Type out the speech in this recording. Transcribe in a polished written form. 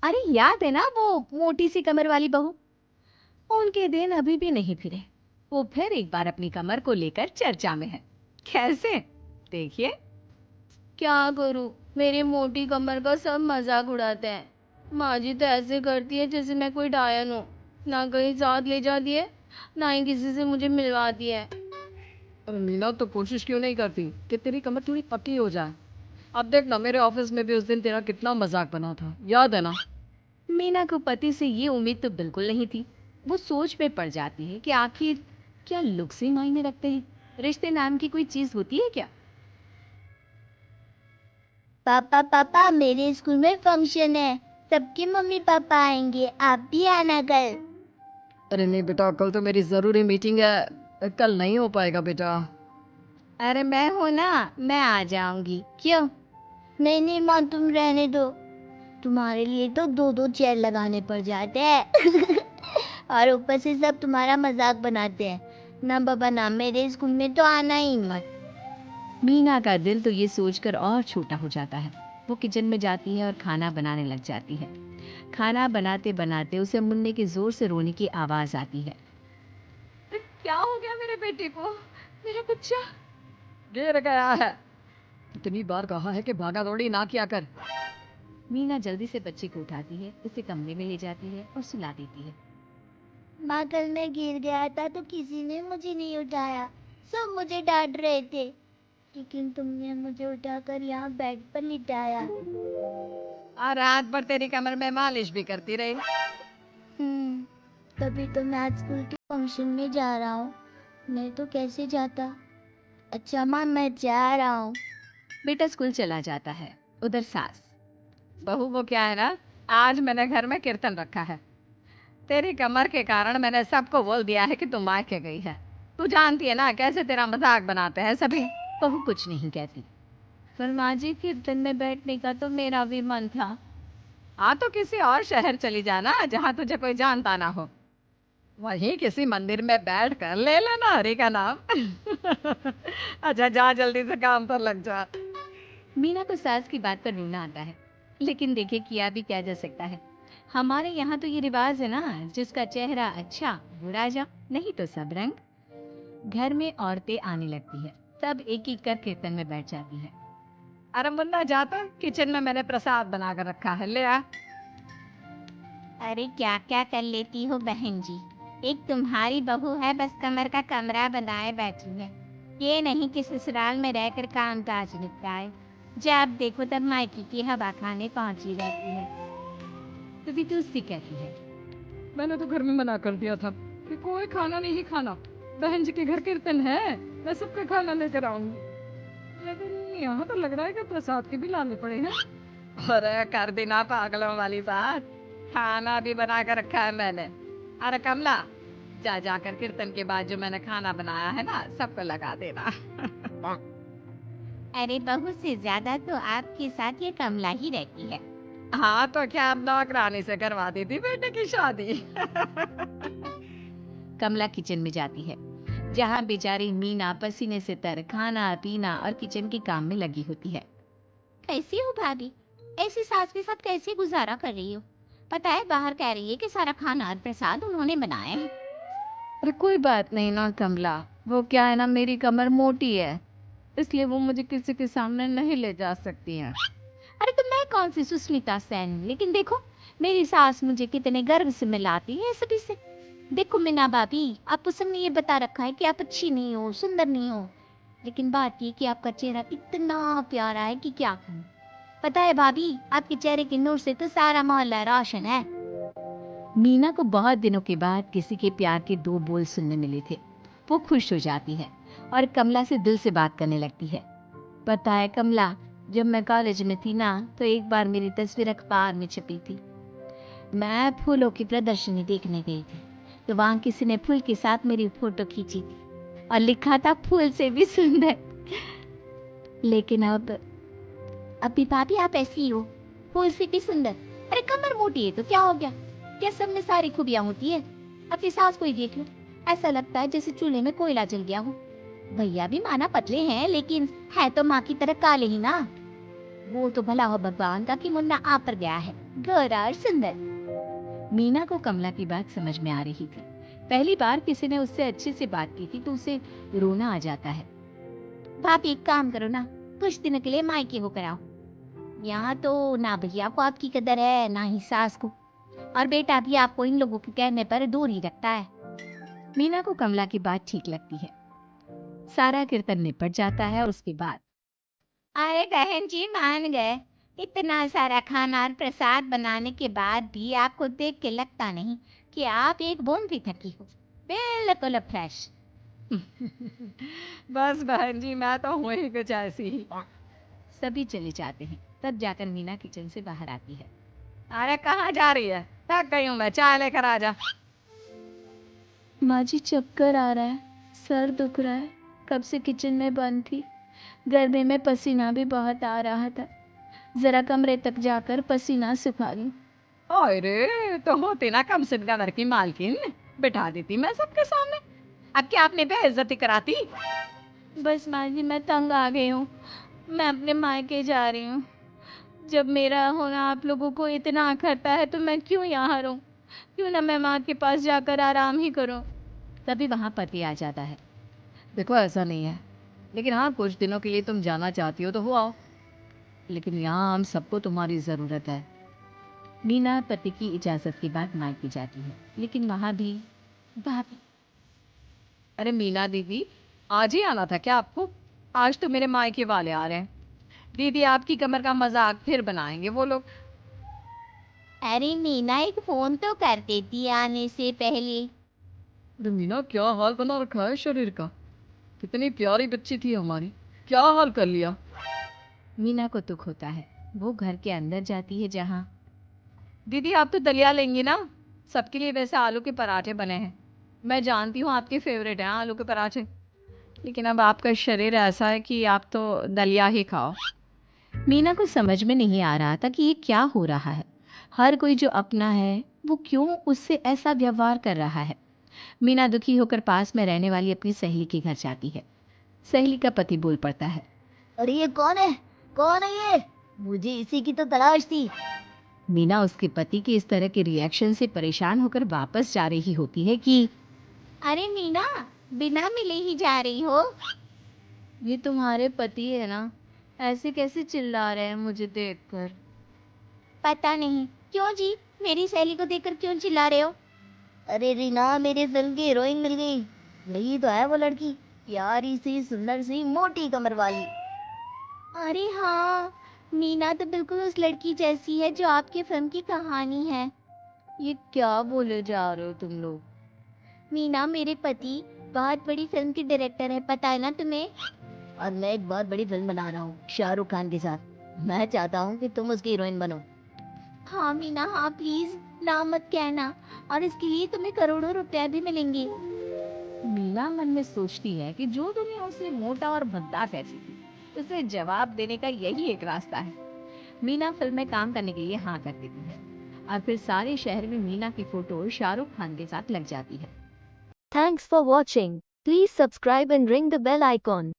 अरे याद है ना वो मोटी सी कमर वाली बहू? उनके दिन अभी भी नहीं फिरे। वो फिर एक बार अपनी कमर को लेकर चर्चा में है। कैसे? देखिए। क्या करूं, मेरी मोटी कमर का सब मजाक उड़ाते हैं। माँ जी तो ऐसे करती है जैसे मैं कोई डायन हूँ। ना कहीं साथ ले जाती है, ना ही किसी से मुझे मिलवाती है। अरे मीना, तो कोशिश क्यों नहीं करती कि तेरी कमर थोड़ी पतली हो जाए। अब देख ना, मेरे ऑफिस में भी उस दिन तेरा कितना मजाक बना था, याद है ना? मीना को पति से ये उम्मीद तो बिल्कुल नहीं थी। वो सोच में पड़ जाती है कि आखिर क्या लुक्स ही मायने रखते हैं? रिश्ते नाम की कोई चीज होती है क्या? पापा पापा, मेरे स्कूल में फंक्शन है, सबके मम्मी पापा आएंगे, आप भी आना कल। अरे नहीं बेटा, कल तो मेरी ज़रूरी मीटिंग है, कल नहीं हो पाएगा बेटा। अरे मैं हूं ना, मैं आ जाऊंगी। क्यों? नहीं नहीं माँ, तुम रहने दो, तुम्हारे लिए तो दो दो चेयर लगाने पड़ जाते हैं। और ऊपर से सब तुम्हारा मजाक बनाते हैं। ना बाबा ना, मेरे स्कूल में तो आना ही मत। मीना का दिल तो ये सोचकर और छोटा हो जाता है। वो किचन में जाती है और खाना बनाने लग जाती है। खाना बनाते बनाते उसे मुन्ने के जोर से रोने की आवाज आती है। क्या हो गया मेरे बेटे को? मेरा बच्चा गिर गया है। इतनी बार कहा है कि भागा दौड़ी ना किया कर। मीना जल्दी से बच्चे को उठाती है, उसे कमरे में ले जाती है और सुला देती है। माँ, कल मैं गिर गया था तो किसी ने मुझे नहीं उठाया, सब मुझे डांट रहे थे, लेकिन तुमने मुझे उठाकर यहाँ बेड पर लिटाया। और रात भर तेरी कमर में मालिश भी करती रही। तभी तो मैं आज स्कूल के फंक्शन में जा रहा हूँ, नहीं तो कैसे जाता। अच्छा माँ, मैं जा रहा हूँ। बेटा स्कूल चला जाता है। उधर सास। बहू, वो क्या है ना, आज मैंने घर में कीर्तन रखा है। तेरी कमर के कारण मैंने सबको बोल दिया है कि तुम मायके गई है। तू जानती है ना कैसे तेरा मजाक बनाते हैं सभी। बहू कुछ नहीं कहती। पर माँ जी, कीर्तन में बैठने का तो मेरा भी मन था। हाँ, तो किसी और शहर चली जाना जहाँ तुझे कोई जानता ना हो। वहीं किसी मंदिर में बैठ कर ले लेना हरि का नाम। अच्छा जा, जल्दी से काम पर लग जा। मीना को सास की बात पर रोना आता है, लेकिन देखिए किया भी क्या जा सकता है। हमारे यहाँ तो ये रिवाज है ना, जिसका चेहरा अच्छा वो राजा, नहीं तो सब रंग। घर में औरतें आने लगती है, सब एक एक कर कीर्तन में बैठ जाती है। अरे मुन्ना, जाता किचन में मैंने प्रसाद बना कर रखा है, ले आ। अरे क्या क्या कर लेती हो बहन जी, एक तुम्हारी बहू है बस कमर का कमरा बनाए बैठी है, ये नहीं कि ससुराल में रहकर काम काज निपटाए, जब देखो तब मायके की हवा खाने पहुंची रहती है। तो भी तू उससे कहती है। मैंने तो घर में मना कर दिया था कि कोई खाना नहीं खाना। बहन जी के घर कीर्तन है, मैं सबका खाना लेकर आऊंगी। लेकिन यहाँ तो लग रहा है कि प्रसाद के भी लाने पड़े हैं। अरे कर देना पागलों वाली बात, खाना भी बना कर रखा है मैंने। अरे कमला, जा जाकर कीर्तन के बाद जो मैंने खाना बनाया है ना, सबको लगा देना। अरे बहू से ज्यादा तो आपके साथ ये कमला ही रहती है। हाँ, तो क्या अब नौकरानी से करवा दी थी बेटे की शादी? कमला किचन में जाती है, जहाँ बेचारी मीना पसीने से तर खाना पीना और किचन के काम में लगी होती है। कैसी हो भाभी, ऐसी सास के साथ कैसे गुजारा कर रही हो? पता है बाहर कह रही है कि सारा खाना और प्रसाद उन्होंने बनाया है। अरे कोई बात नहीं ना कमला, वो क्या है ना, मेरी कमर मोटी है, इसलिए वो मुझे किसी के सामने नहीं ले जा सकती हैं। अरे तो मैं कौन सी सुष्मिता सेन हूँ, लेकिन देखो मेरी सास मुझे कितने गर्व से मिलाती है सभी से। देखो मीना भाभी, आपको सबने ये बता रखा है कि आप अच्छी नहीं हो, सुंदर नहीं हो, लेकिन बात ये कि आपका चेहरा इतना प्यारा है कि क्या कहूँ। पता है भाभी, आपके चेहरे के नूर से तो सारा मोहल्ला रोशन है। मीना को बहुत दिनों के बाद किसी के प्यार के दो बोल सुनने मिले थे। वो खुश हो जाती है और कमला से दिल से बात करने लगती है। पता है कमला, जब मैं कॉलेज में थी ना, तो एक बार मेरी तस्वीर अखबार में छपी थी। मैं फूलों की प्रदर्शनी देखने गई थी, तो वहाँ किसी ने फूल के साथ मेरी फोटो खींची थी और लिखा था फूल से भी सुंदर। लेकिन अब अभी भाभी आप ऐसी ही हो, फूल से भी सुंदर। अरे कमर मोटी है तो क्या हो गया, क्या सब में सारी खूबियां होती है? अपनी सास को ही देख लो, ऐसा लगता है जैसे चूल्हे में कोयला जल गया हो। भैया भी माना पतले हैं, लेकिन है तो माँ की तरह काले ही ना। वो तो भला हो भगवान का कि मुन्ना आप पर गया है, गुड और सुंदर। मीना को कमला की बात समझ में आ रही थी। पहली बार किसी ने उससे अच्छे से बात की थी तो उसे रोना आ जाता है। भाभी एक काम करो ना, कुछ दिनों के लिए मायके होकर आओ। यहाँ तो ना भैया को आपकी कदर है ना ही सास को, और बेटा भी आपको इन लोगों के कहने पर दूर ही रखता है। मीना को कमला की बात ठीक लगती है। सारा कीर्तन निपट जाता है और उसके बाद अरे बहन जी मान गए। इतना सारा खाना और प्रसाद बनाने के बाद भी आपको देख के लगता नहीं कि आप एक बूंद भी थकी हो। बिल्कुल फ्रेश। बस बहन जी, मैं तो हूँ ही कुछ ऐसी ही। सभी चले जाते हैं। तब जाकर मीना किचन से बाहर आती है। अरे कहाँ जा रही है? थक गई हूँ मैं, चाय लेकर आ जा। माँ जी चक्कर आ रहा है, सर दुख रहा है, कब से किचन में बंद थी। गर्मी में पसीना भी बहुत आ रहा था, जरा कमरे तक जाकर पसीना सुखा लूं। अरे तो होती ना कम से कम घर की मालकिन, बिठा देती मैं सबके सामने। अब क्या आपने बेइज्जती कराती? बस माँ जी मैं तंग आ गई हूँ, मैं अपने मायके जा रही हूँ। जब मेरा होना आप लोगों को इतना अखरता है तो मैं क्यों यहाँ रहूँ, क्यों ना मैं माँ के पास जाकर आराम ही करूँ। तभी वहाँ पति आ जाता है। देखो ऐसा नहीं है, लेकिन हाँ कुछ दिनों के लिए तुम जाना चाहती हो तो हो आओ, लेकिन यहाँ हम सबको तुम्हारी ज़रूरत है। मीना पति की इजाज़त के बाद मायके जाती है, लेकिन वहाँ भी भाभी। अरे मीना दीदी, आज ही आना था क्या आपको? आज तो मेरे मायके वाले आ रहे हैं। दीदी आपकी कमर का मजाक फिर बनाएंगे वो लोग। अरे मीना एक फोन तो कर देती आने से पहले। अरे मीना क्या हाल बना रखा है शरीर का, कितनी प्यारी बच्ची थी हमारी, क्या हाल कर लिया। मीना को दुख होता है। वो घर के अंदर जाती है जहाँ दीदी आप तो दलिया लेंगी ना? सबके लिए वैसे आलू के पराठे बने हैं, मैं जानती हूँ आपके फेवरेट हैं आलू के पराठे, लेकिन अब आपका शरीर ऐसा है कि आप तो दलिया ही खाओ। मीना को समझ में नहीं आ रहा था कि ये क्या हो रहा है। हर कोई जो अपना है वो क्यों उससे ऐसा व्यवहार कर रहा है। मीना दुखी होकर पास में रहने वाली अपनी सहेली के घर जाती है। सहेली का पति बोल पड़ता है, अरे ये कौन है? कौन है ये? मुझे इसी की तो तलाश थी। मीना उसके पति के इस तरह के रिएक्शन से परेशान होकर वापस जा रही होती है कि अरे मीना, बिना मिले ही जा रही हो? ये तुम्हारे पति है ना, ऐसे कैसे चिल्ला रहे हैं मुझे देखकर। पता नहीं क्यों जी, मेरी सहेली को देखकर क्यों चिल्ला रहे हो? अरे रीना, मेरी फिल्म की हीरोइन मिल गई। यही तो है वो लड़की, प्यारी सी सुंदर सी मोटी कमर वाली। अरे हाँ, मीना तो बिल्कुल उस लड़की जैसी है जो आपकी फिल्म की कहानी है। ये क्या बोले जा रहे हो तुम लोग? मीना मेरे पति बहुत बड़ी फिल्म के डायरेक्टर है, पता है ना तुम्हें? और मैं एक बहुत बड़ी फिल्म बना रहा हूँ शाहरुख खान के साथ। मैं चाहता हूँ कि तुम उसकी हीरोइन बनो। हाँ मीना हाँ, प्लीज ना मत कहना, और इसके लिए तुम्हें करोड़ों रुपया भी मिलेंगे। मीना मन में सोचती है कि जो दुनिया उसे मोटा और भद्दा कहती थी, उसे जवाब देने का यही एक रास्ता है। मीना फिल्म में काम करने के लिए हाँ कर देती है और फिर सारे शहर में मीना की फोटो शाहरुख खान के साथ लग जाती है। Thanks for watching. Please subscribe and ring the bell icon.